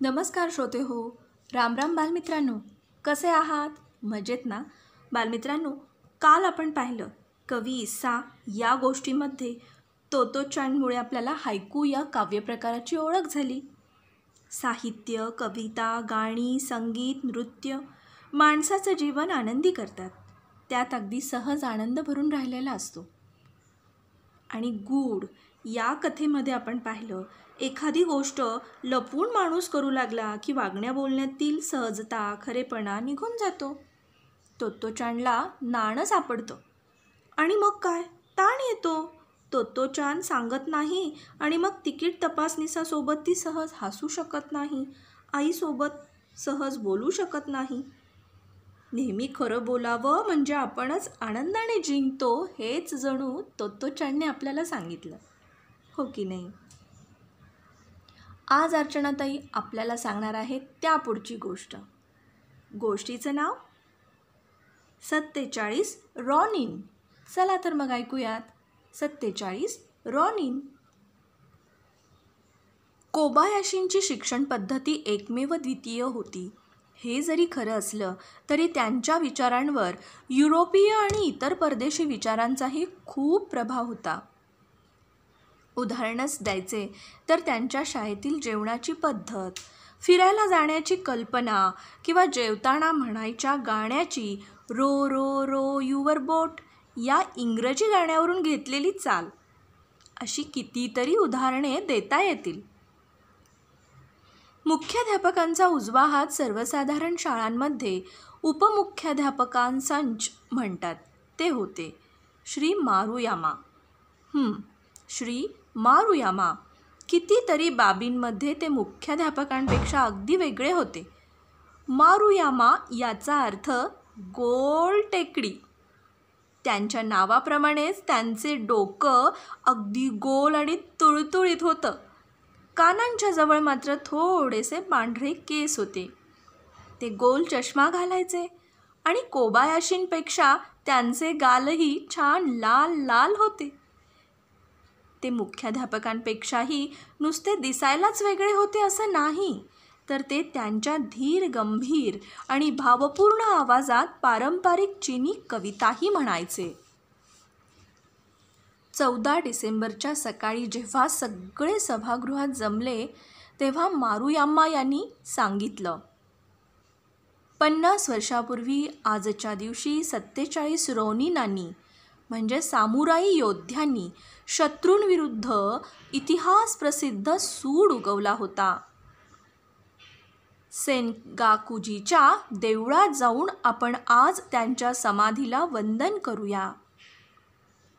नमस्कार श्रोते हो. राम राम बालमित्रांनो, कसे आहात? मजेत ना? बालमित्रांनो, काल आपण पाहिलं कवी सा या गोष्टीमध्ये तोत्ताेचानमुळे आपल्याला हायकू या काव्यप्रकाराची ओळख झाली. साहित्य, कविता, गाणी, संगीत, नृत्य माणसाचं जीवन आनंदी करतात. त्यात अगदी सहज आनंद भरून राहिलेला असतो. आणि गूढ या कथेमध्ये आपण पाहिलं, एखादी गोष्ट लपून माणूस करू लागला की वागण्या बोलण्यातील सहजता, खरेपणा निघून जातो. तोत्ताेचानला नाणं सापडतं आणि मग काय, ताण येतो. तोत्ताेचान सांगत नाही आणि मग तिकीट तपासनीसासोबत ती सहज हसू शकत नाही, आईसोबत सहज बोलू शकत नाही. नेहमी खरं बोलावं म्हणजे आपणच आनंदाने जिंकतो, हेच जणू तोत्ताेचानने आपल्याला सांगितलं, हो की नाही? आज अर्चनाताई आपल्याला सांगणार आहेत त्या पुढची गोष्ट. गोष्टीचं नाव 47 रॉनिन. चला तर मग ऐकूयात. 47 रॉनिन. कोबायाशींची शिक्षण पद्धती एकमेव द्वितीय होती. हे जरी खरं असलं तरी त्यांच्या विचारांवर युरोपीय आणि इतर परदेशी विचारांचाही खूप प्रभाव होता. उदाहरणच द्यायचे तर त्यांच्या शाळेतील जेवणाची पद्धत, फिरायला जाण्याची कल्पना किंवा जेवताना म्हणायच्या गाण्याची रो रो रो युवर बोट या इंग्रजी गाण्यावरून घेतलेली चाल, अशी कितीतरी उदाहरणे देता येतील. मुख्याध्यापकांचा उजवा हात सर्वसाधारण शाळांमध्ये उपमुख्याध्यापकांसंच म्हणतात ते होते श्री मारुयामा. श्री मारुयामा. कितीतरी बाबींमध्ये ते मुख्याध्यापकांपेक्षा अगदी वेगळे होते. मारुयामा याचा अर्थ गोल टेकडी. त्यांच्या नावाप्रमाणेच त्यांचे डोकं अगदी गोल आणि तुळतुळीत होतं. कानांच्या जवळ मात्र थोडेसे पांढरे केस होते. ते गोल चष्मा घालायचे आणि कोबायाशींपेक्षा त्यांचे गालही छान लाल लाल होते. ते मुख्याध्यापकांपेक्षाही नुसते दिसायलाच वेगळे होते असं नाही, तर ते त्यांच्या धीर गंभीर आणि भावपूर्ण आवाजात पारंपरिक चिनी कविताही म्हणायचे. 14 डिसेंबरच्या सकाळी जेव्हा सगळे सभागृहात जमले तेव्हा मारुयामा यांनी सांगितलं, 50 वर्षापूर्वी आजच्या दिवशी 47 रॉनिनांनी म्हणजे सामुराई योद्ध्यांनी शत्रूंविरुद्ध इतिहास प्रसिद्ध सूड उगवला होता. सेनगाकुजीच्या देवळात जाऊन आपण आज त्यांच्या समाधीला वंदन करूया.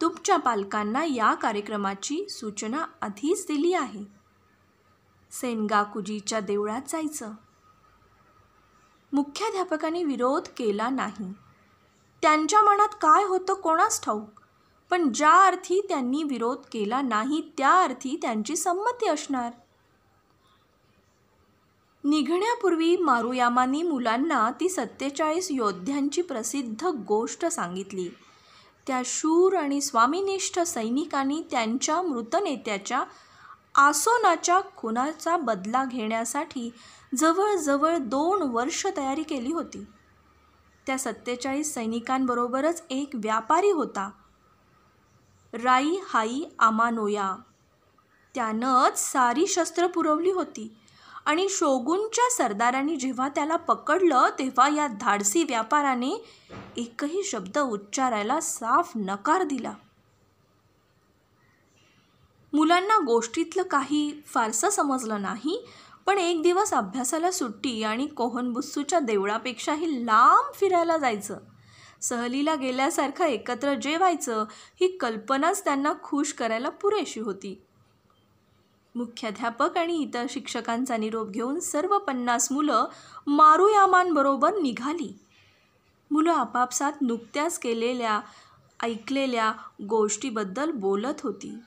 तुमच्या पालकांना या कार्यक्रमाची सूचना आधीच दिली आहे. सेनगाकुजीच्या देवळात जायचं. मुख्याध्यापकांनी विरोध केला नाही. त्यांच्या मनात काय होतं कोणास ठाऊक, पण ज्या अर्थी त्यांनी विरोध केला नाही त्या अर्थी त्यांची संमती असणार. निघण्यापूर्वी मारुयामांनी मुलांना ती 47 योद्ध्यांची प्रसिद्ध गोष्ट सांगितली. त्या शूर आणि स्वामिनिष्ठ सैनिकांनी त्यांच्या मृत नेत्याच्या आसोनाच्या खुनाचा बदला घेण्यासाठी जवळजवळ 2 वर्ष तयारी केली होती. त्या 47 सैनिकांबरोबरच एक व्यापारी होता, राई हाई आमानोया. त्यानंच सारी शस्त्र पुरवली होती आणि शोगुनच्या सरदारांनी जेव्हा त्याला पकडलं तेव्हा या धाडसी व्यापाराने एकही शब्द उच्चारायला साफ नकार दिला. मुलांना गोष्टीतलं काही फारसं समजलं नाही, पण एक दिवस अभ्यासाला सुट्टी आणि कोहनबुत्सूच्या देवळापेक्षाही लांब फिरायला जायचं, सहलीला गेल्यासारखं एकत्र जेवायचं, ही कल्पनाच त्यांना खुश करायला पुरेशी होती. मुख्याध्यापक आणि इतर शिक्षकांचा निरोप घेऊन सर्व 50 मुलं मारुयामांबरोबर निघाली. मुलं आपापसात नुकत्याच ऐकलेल्या गोष्टीबद्दल बोलत होती.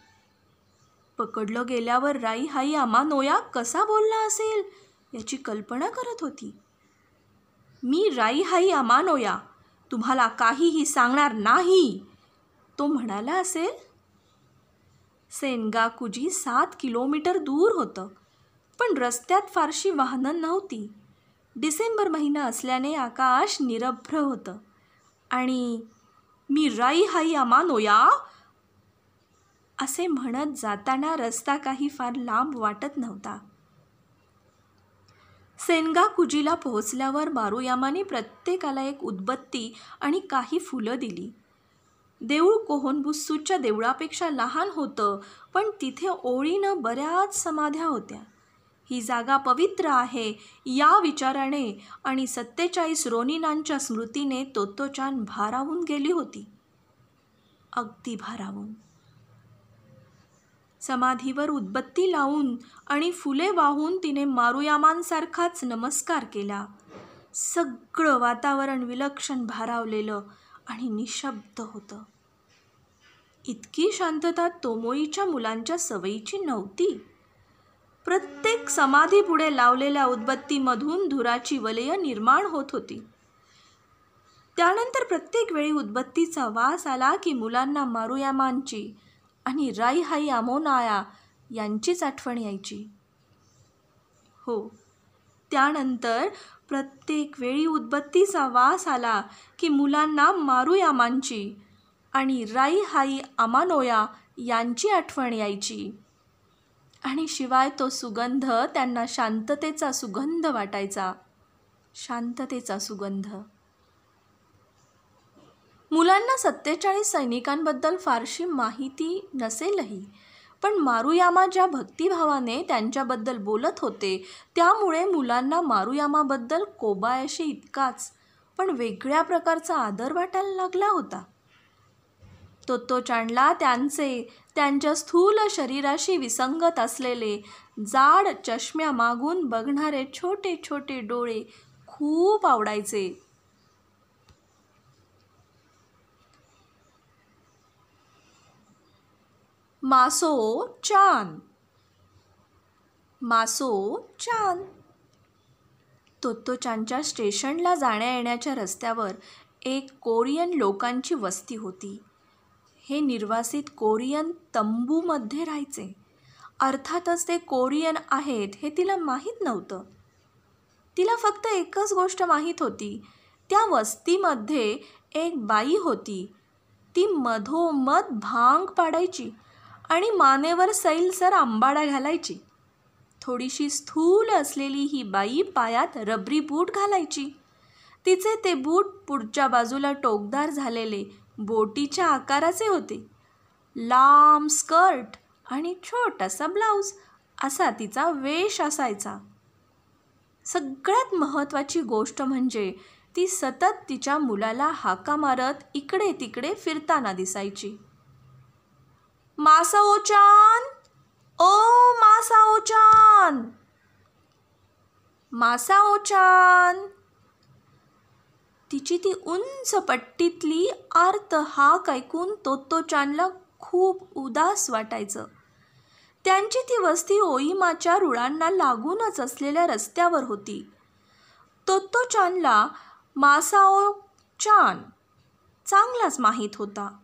पकडलं गेल्यावर राई हाई आमानोया कसा बोलला असेल याची कल्पना करत होती. मी राई हाई आमानोया तुम्हाला काहीही सांगणार नाही, तो म्हणाला असेल. सेनगाकुजी 7 किलोमीटर दूर होतं. पण रस्त्यात फारशी वाहनं नव्हती. डिसेंबर महिना असल्याने आकाश निरभ्र होतं आणि मी राई हाई अमानोया असे म्हणत जाताना रस्ता काही फार लांब वाटत नव्हता. सेनगाकुजीला पोहोचल्यावर मारुयामाने प्रत्येकाला एक उदबत्ती आणि काही फुलं दिली. देऊळ कोहोनबुत्सूच्या देवळापेक्षा लहान होतं, पण तिथे ओळीनं बऱ्याच समाध्या होत्या. ही जागा पवित्र आहे या विचाराने आणि 47 रोनिनांच्या स्मृतीने तोत्तोचान भारावून गेली होती, अगदी भारावून. समाधीवर उदबत्ती लावून आणि फुले वाहून तिने मारुयामांसारखाच नमस्कार केला. सगळं वातावरण विलक्षण भारावलेलं आणि निशब्द होतं. इतकी शांतता तोमोईच्या मुलांच्या सवयीची नव्हती. प्रत्येक समाधीपुढे लावलेल्या उदबत्तीमधून धुराची वलय निर्माण होत होती. त्यानंतर प्रत्येक वेळी उदबत्तीचा वास आला की मुलांना मारुयामांची आणि राई हाई अमानोया यांचीच आठवण यायची. हो, त्यानंतर प्रत्येक वेळी उदबत्तीचा वास आला की मुलांना मारुयामांची आणि राई हाई अमानोया यांची आठवण यायची. आणि शिवाय तो सुगंध त्यांना शांततेचा सुगंध वाटायचा. शांततेचा सुगंध. मुलांना 47 सैनिकांबद्दल फारशी माहिती नसेलही, पण मारुयामा ज्या भक्तिभावाने त्यांच्याबद्दल बोलत होते त्यामुळे मुलांना मारुयामाबद्दल कोबायाशी इतकाच पण वेगळ्या प्रकारचा आदर वाटायला लागला होता. तोत्तोचानला त्यांच्या स्थूल शरीराशी विसंगत असलेले जाड चष्म्यामागून बघणारे छोटे छोटे डोळे खूप आवडायचे. मासो-चान, मासो-चान. तोत्तोचानच्या स्टेशनला जाण्या येण्याच्या रस्त्यावर एक कोरियन लोकांची वस्ती होती. हे निर्वासित कोरियन तंबूमध्ये राहायचे. अर्थातच ते कोरियन आहेत हे तिला माहीत नव्हतं. तिला फक्त एकच गोष्ट माहीत होती, त्या वस्तीमध्ये एक बाई होती. ती मधोमध भांग पाडायची आणि मानेवर सैलसर आंबाडा घालायची. थोडीशी स्थूल असलेली ही बाई पायात रबरी बूट घालायची. तिचे ते बूट पुढच्या बाजूला टोकदार झालेले बोटीच्या आकाराचे होते. लांब स्कर्ट आणि छोटासा ब्लाऊज असा तिचा वेश असायचा. सगळ्यात महत्त्वाची गोष्ट म्हणजे ती सतत तिच्या मुलाला हाका मारत इकडे तिकडे फिरताना दिसायची. मासाओ-चान, ओ मासाओ-चान, मासाओ-चान. तिची ती उंच पट्टीतली आर्त हाक ऐकून तोत्तोचानला खूप उदास वाटायचं. त्यांची ती वस्ती ओइमाच्या रुळांना लागूनच असलेल्या रस्त्यावर होती. तोत्तोचानला मासाओ-चान चांगलाच माहीत होता.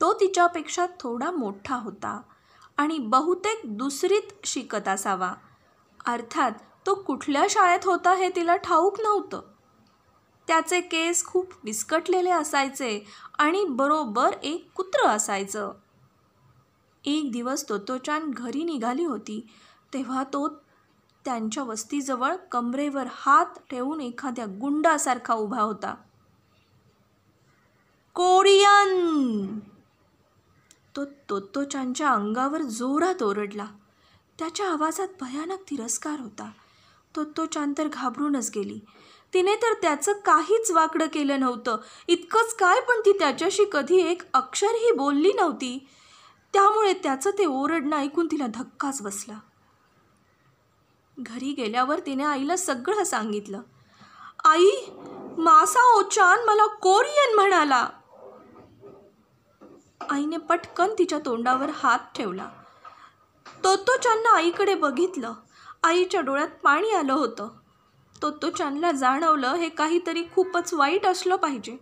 तो तिच्यापेक्षा थोडा मोठा होता आणि बहुतेक दुसरीत शिकत असावा. अर्थात तो कुठल्या शाळेत होता हे तिला ठाऊक नव्हतं. त्याचे केस खूप विस्कटलेले असायचे आणि बरोबर एक कुत्रं असायचं. एक दिवस तोत्तोचान घरी निघाली होती तेव्हा तो त्यांच्या वस्तीजवळ कमरेवर हात ठेवून एखाद्या गुंडासारखा उभा होता. कोरियन! तो तोत्तोचानच्या अंगावर जोरात ओरडला. त्याच्या आवाजात भयानक तिरस्कार होता. तोत्तोचान तर घाबरूनच गेली. तिने तर त्याचं काहीच वाकडं केलं नव्हतं. इतकंच काय, पण ती त्याच्याशी कधी एक अक्षरही बोलली नव्हती. त्यामुळे त्याचं ते ओरडणं ऐकून तिला धक्काच बसला. घरी गेल्यावर तिने आईला सगळं सांगितलं. आई, मासाओ-चान मला कोरियन म्हणाला. आईने पटकन तिच्या तोंडावर हात ठेवला. तोत्तोचाननं आईकडे बघितलं. आईच्या डोळ्यात पाणी आलं होतं. तोत्तोचानला जाणवलं हे काहीतरी खूपच वाईट असलं पाहिजे.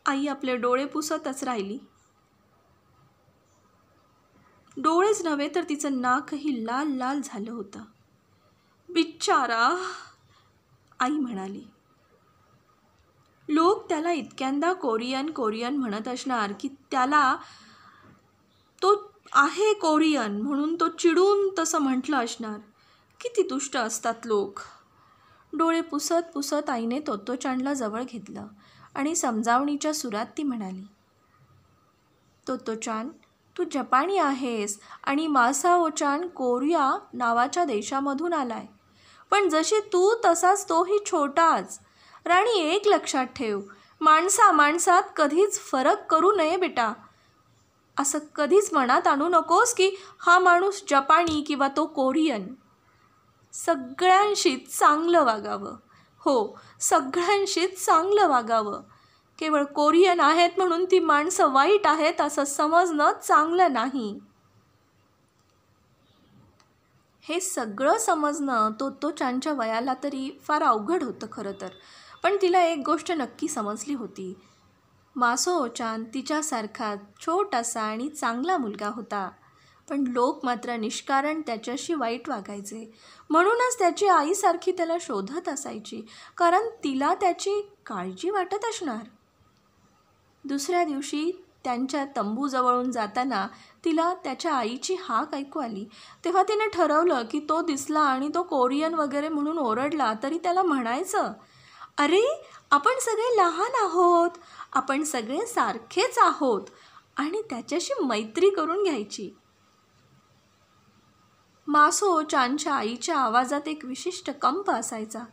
आई आपले डोळे पुसतच राहिली. डोळेच नव्हे तर तिचं नाकही लाल लाल झालं होतं. बिचारा, आई म्हणाली. लोक त्याला इतक्यांदा कोरियन कोरियन म्हणत असणार की त्याला तो आहे कोरियन म्हणून तो चिडून तसं म्हटलं असणार. किती दुष्ट असतात लोक. डोळे पुसत पुसत आईने तोत्तोचानला जवळ घेतलं आणि समजावणीच्या सुरात ती म्हणाली, तोत्तोचान, तू जपानी आहेस आणि मासाओचान कोरिया नावाच्या देशामधून आलाय. पण जशी तू तसाच तोही छोटाच. राणी, एक लक्षात ठेव, माणसात कधीच फरक करू नये बेटा. असं कधीच मनात आणू नकोस की हा माणूस जपानी किंवा तो कोरियन. सगळ्यांशीच चांगलं वागावं. हो, सगळ्यांशीच चांगलं वागावं. केवळ कोरियन आहेत म्हणून ती माणसं वाईट आहेत असं समजणं चांगलं नाही. हे सगळं समजणं तोत्तोचानच्या वयाला तरी फार अवघड होतं खरं तर. पण तिला एक गोष्ट नक्की समजली होती. मासाओचान तिच्यासारखा छोटासा आणि चांगला मुलगा होता. पण लोक मात्र निष्कारण त्याच्याशी वाईट वागायचे. म्हणूनच त्याची आईसारखी त्याला शोधत असायची, कारण तिला त्याची काळजी वाटत असणार. दुसऱ्या दिवशी त्यांच्या तंबूजवळून जाताना तिला त्याच्या आईची हाक ऐकू आली. तेव्हा तिने ठरवलं की तो दिसला आणि तो कोरियन वगैरे म्हणून ओरडला तरी त्याला म्हणायचं, अरे, आपण सगळे लहान आहोत, आपण सगळे सारखेच आहोत, आणि त्याच्याशी मैत्री करून घ्यायची. मासाओचानच्या आईच्या आवाजात एक विशिष्ट कंप असायचा.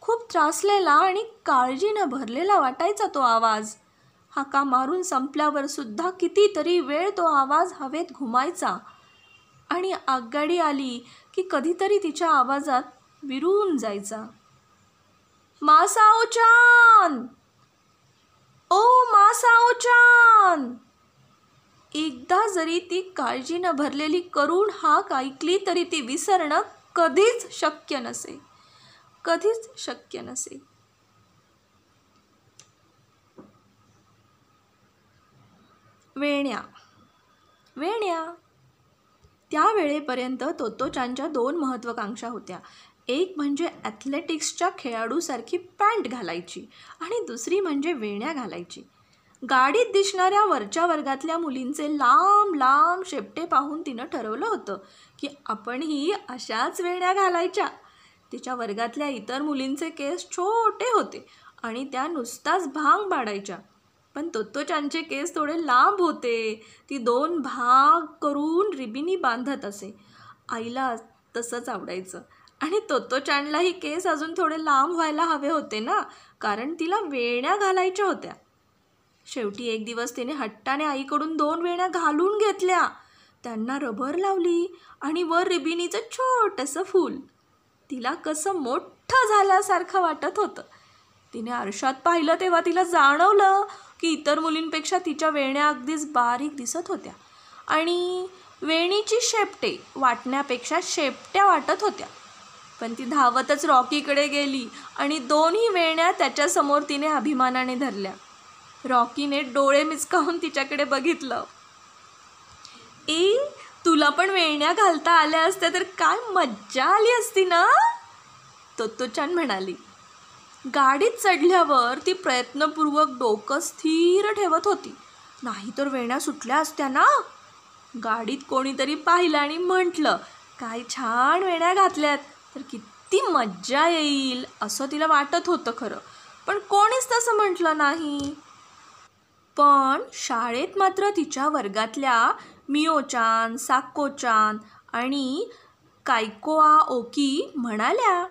खूप त्रासलेला आणि काळजीनं भरलेला वाटायचा तो आवाज. हाका मारून संपल्यावर सुद्धा कितीतरी वेळ तो आवाज हवेत घुमायचा आणि आगगाडी आली की कधीतरी तिच्या आवाजात विरून जायचा. मासाओचान, ओ मासाओचान. एकदा जरी ती काळजीनं भरलेली करुण हाक ऐकली तरी ती विसरणं कधीच शक्य नसे, कधीच शक्य नसे. वेण्या. त्या वेळेपर्यंत तोत्तोचानच्या 2 महत्त्वाकांक्षा होत्या. एक म्हणजे ॲथलेटिक्सच्या खेळाडूसारखी पॅन्ट घालायची आणि दुसरी म्हणजे वेण्या घालायची. गाडीत दिसणाऱ्या वरच्या वर्गातल्या मुलींचे लांब लांब शेपटे पाहून तिनं ठरवलं होतं की आपणही अशाच वेण्या घालायच्या. तिच्या वर्गातल्या इतर मुलींचे केस छोटे होते आणि त्या नुसताच भांग पाडायच्या. पण तोत्तोचानचे केस थोडे लांब होते. ती 2 भाग करून रिबिनी बांधत असे. आईला तसंच आवडायचं आणि तोत्तोचानलाही केस अजून थोडे लांब व्हायला हवे होते ना, कारण तिला वेण्या घालायच्या होत्या. शेवटी एक दिवस तिने हट्टाने आईकडून 2 वेण्या घालून घेतल्या. त्यांना रबर लावली आणि वर रिबिनीचं छोटंसं फूल. तिला कसं मोठं झाल्यासारखं वाटत होतं. तिने आरशात पाहिलं तेव्हा तिला जाणवलं की इतर मुलींपेक्षा तिच्या वेण्या अगदीच बारीक दिसत होत्या आणि वेणीची शेपटे वाटण्यापेक्षा शेपट्या वाटत होत्या. पण ती धावतच रॉकीकडे गेली आणि 2ही वेण्या त्याच्यासमोर तिने अभिमानाने धरल्या. रॉकीने डोळे मिचकावून तिच्याकडे बघितलं. तुला पण वेण्या घालता आल्या असत्या तर काय मज्जा आली असती ना, तोत्तोचान म्हणाली. गाडीत चढल्यावर ती प्रयत्नपूर्वक डोकं स्थिर ठेवत होती, नाहीतर वेण्या सुटल्या असत्या ना. गाडीत कोणीतरी पाहिलं आणि म्हटलं, काय छान वेण्या घातल्यात, तर किती मज्जा येईल असं तिला वाटत होतं खरं. पण कोणीच तसं म्हटलं नाही. पण शाळेत मात्र तिच्या वर्गातल्या मिओचान, साक्कोचान आणि कायकोआ ओकी म्हणाल्या,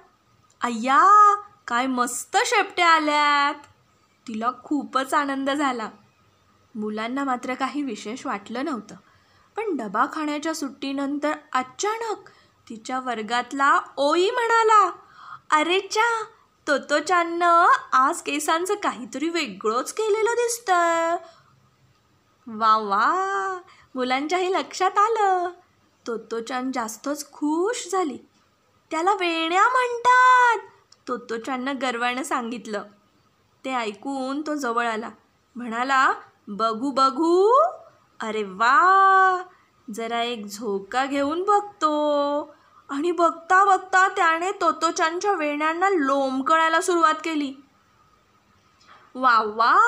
अय्या, काय मस्त शेपट्या आल्यात. तिला खूपच आनंद झाला. मुलांना मात्र काही विशेष वाटलं नव्हतं. पण डबा खाण्याच्या सुट्टीनंतर अचानक तिच्या वर्गातला ओई म्हणाला, अरे चा, तोत्तोचाननं आज केसांचं काहीतरी वेगळंच केलेलं दिसतंय. वा वा, मुलांच्याही लक्षात आलं. तोत्तोचान जास्तच खुश झाली. त्याला वेण्या म्हणतात, तोत्तोचाननं गर्वानं सांगितलं. ते ऐकून तो जवळ आला, म्हणाला, बघू बघू, अरे वा, जरा एक झोका घेऊन बघतो. आणि बघता बघता त्याने तोत्ताचानच्या वेण्यांना लोंबकळायला सुरुवात केली. वा वा,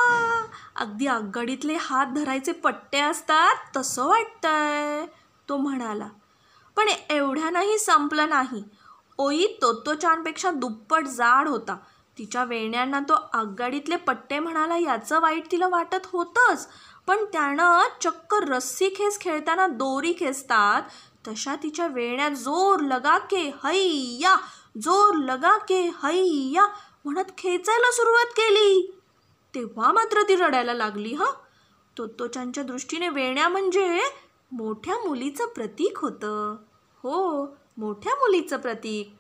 अगदी आगगाडीतले हात धरायचे पट्टे असतात तसं वाटतंय, तो म्हणाला. पण एवढ्यानंही संपलं नाही. ओई तोत्ताचानपेक्षा दुप्पट जाड होता. तिच्या वेण्यांना तो आगगाडीतले पट्टे म्हणाला याचं वाईट तिला वाटत होतंच, पण त्यानं चक्क रस्सी खेच खेळताना दोरी खेचतात तशा तिच्या वेण्या जोर लगा के हैया, जोर लगा के हैया म्हणत खेचायला सुरुवात केली. तेव्हा मात्र ती रडायला लागली. तोत्ताचानच्या दृष्टीने वेण्या म्हणजे मोठ्या मुलीचं प्रतीक होतं. हो, मोठ्या मुलीचं प्रतीक.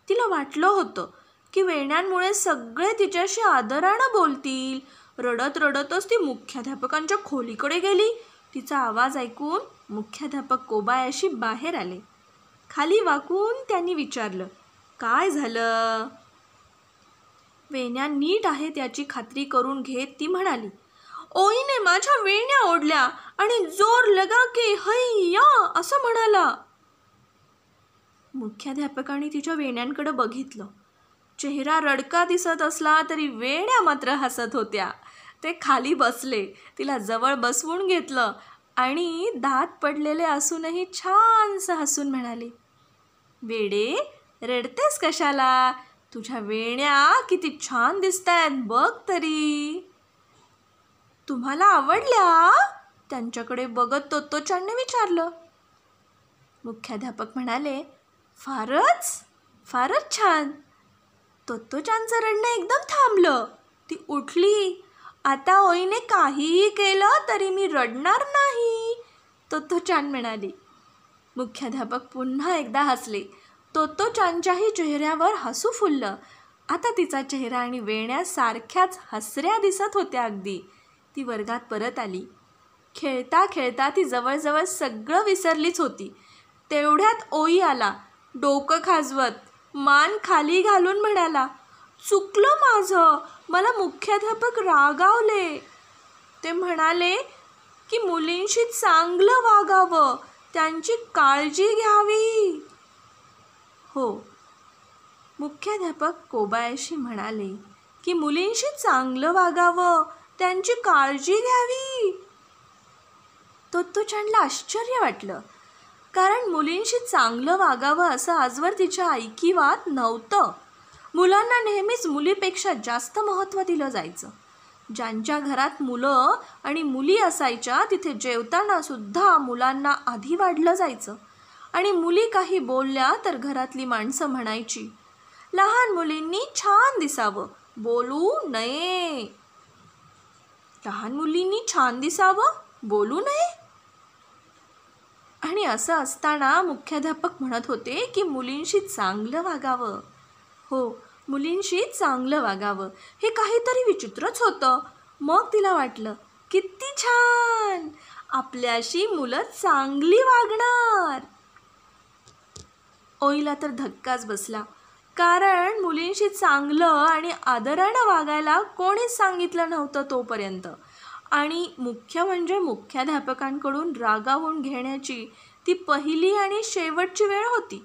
तिला वाटलं होतं की वेण्यांमुळे सगळे तिच्याशी आदरानं बोलतील. रडत रडतच ती मुख्याध्यापकांच्या खोलीकडे गेली. तिचा आवाज ऐकून मुख्याध्यापक कोबायाशी बाहेर आले. खाली वाकून त्यांनी विचारलं, काय झालं? वेण्या नीट आहेत याची खात्री करून घेत ती म्हणाली, ओईने माझ्या वेण्या ओढल्या आणि जोर लगा के हैया असं म्हणाला. मुख्याध्यापकांनी तिच्या वेण्यांकडे बघितलं. चेहरा रडका दिसत असला तरी वेण्या मात्र हसत होत्या. ते खाली बसले, तिला जवळ बसवून घेतलं आणि दात पडलेले असूनही छानसं हसून म्हणाले, वेडे, रडतेस कशाला? तुझ्या वेण्या किती छान दिसतायत बघ तरी. तुम्हाला आवडल्या? त्यांच्याकडे बघत तोत्ताचानने विचारलं. मुख्याध्यापक म्हणाले, फारच फारच छान. तोत्ताचानचं रडणं एकदम थांबलं. ती उठली. आता ओईने काहीही केलं तरी मी रडणार नाही, तोत्ताचान म्हणाली. मुख्याध्यापक पुन्हा एकदा हसले. तोत्ताचानच्याही चेहऱ्यावर हसू फुललं. आता तिचा चेहरा आणि वेण्या सारख्याच हसऱ्या दिसत होत्या अगदी. ती वर्गात परत आली. खेळता खेळता ती जवळजवळ सगळं विसरलीच होती. तेवढ्यात ओई आला. डोकं खाजवत, मान खाली घालून म्हणाला, चुकलं माझं, मला मुख्याध्यापक रागावले. ते म्हणाले की मुलींशी चांगलं वागावं, त्यांची काळजी घ्यावी. हो, मुख्याध्यापक कोबायाशी म्हणाले की मुलींशी चांगलं वागावं, त्यांची काळजी घ्यावी. तोत्ताचानला आश्चर्य वाटलं, कारण मुलींशी चांगलं वागावं असं आजवर तिच्या ऐकिवात नव्हतं. मुलांना नेहमीच मुलीपेक्षा जास्त महत्त्व दिलं जायचं. ज्यांच्या घरात मुलं आणि मुली असायच्या तिथे जेवताना सुद्धा मुलांना आधी वाढलं जायचं. आणि मुली काही बोलल्या तर घरातली माणसं म्हणायची, लहान मुलींनी छान दिसावं, बोलू नये. लहान मुलींनी छान दिसावं, बोलू नये. आणि असं असताना मुख्याध्यापक म्हणत होते की मुलींशी चांगलं वागावं. हो, मुलींशी चांगलं वागावं. हे काहीतरी विचित्रच होतं. मग तिला वाटलं, किती छान, आपल्याशी मुलं चांगली वागणार. ओईला तर धक्काच बसला, कारण मुलींशी चांगलं आणि आदरानं वागायला कोणीच सांगितलं नव्हतं तोपर्यंत. आणि मुख्य म्हणजे मुख्याध्यापकांकडून रागावून घेण्याची ती पहिली आणि शेवटची वेळ होती.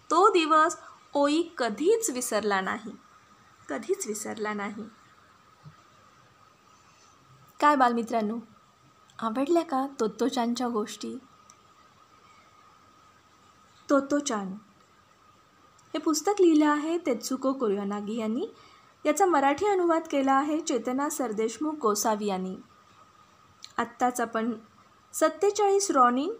तो दिवस ओई कधीच विसरला नाही, कधीच विसरला नाही. काय बालमित्रांनो, आवडल्या का तोत्ताचानच्या गोष्टी? तोत्ताचान हे पुस्तक लिहिलं आहे तेत्सुको कुरोयानागी यांनी. याचा मराठी अनुवाद केला आहे चेतना सरदेशमुख गोसावी यांनी. आत्ताच आपण 47 रॉनिन,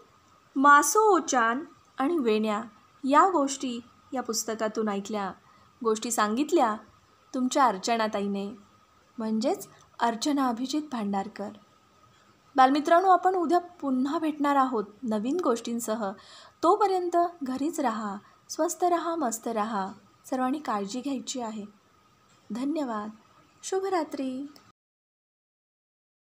मासो-ओ-चान आणि वेण्या या गोष्टी या पुस्तकातून ऐकल्या. गोष्टी सांगितल्या तुमच्या अर्चनाताईने, म्हणजेच अर्चना अभिजित भांडारकर. बालमित्रांनो, आपण उद्या पुन्हा भेटणार आहोत नवीन गोष्टींसह. तोपर्यंत घरीच राहा, स्वस्त राहा, मस्त राहा. सर्वांनी काळजी घ्यायची आहे. धन्यवाद. शुभरात्री.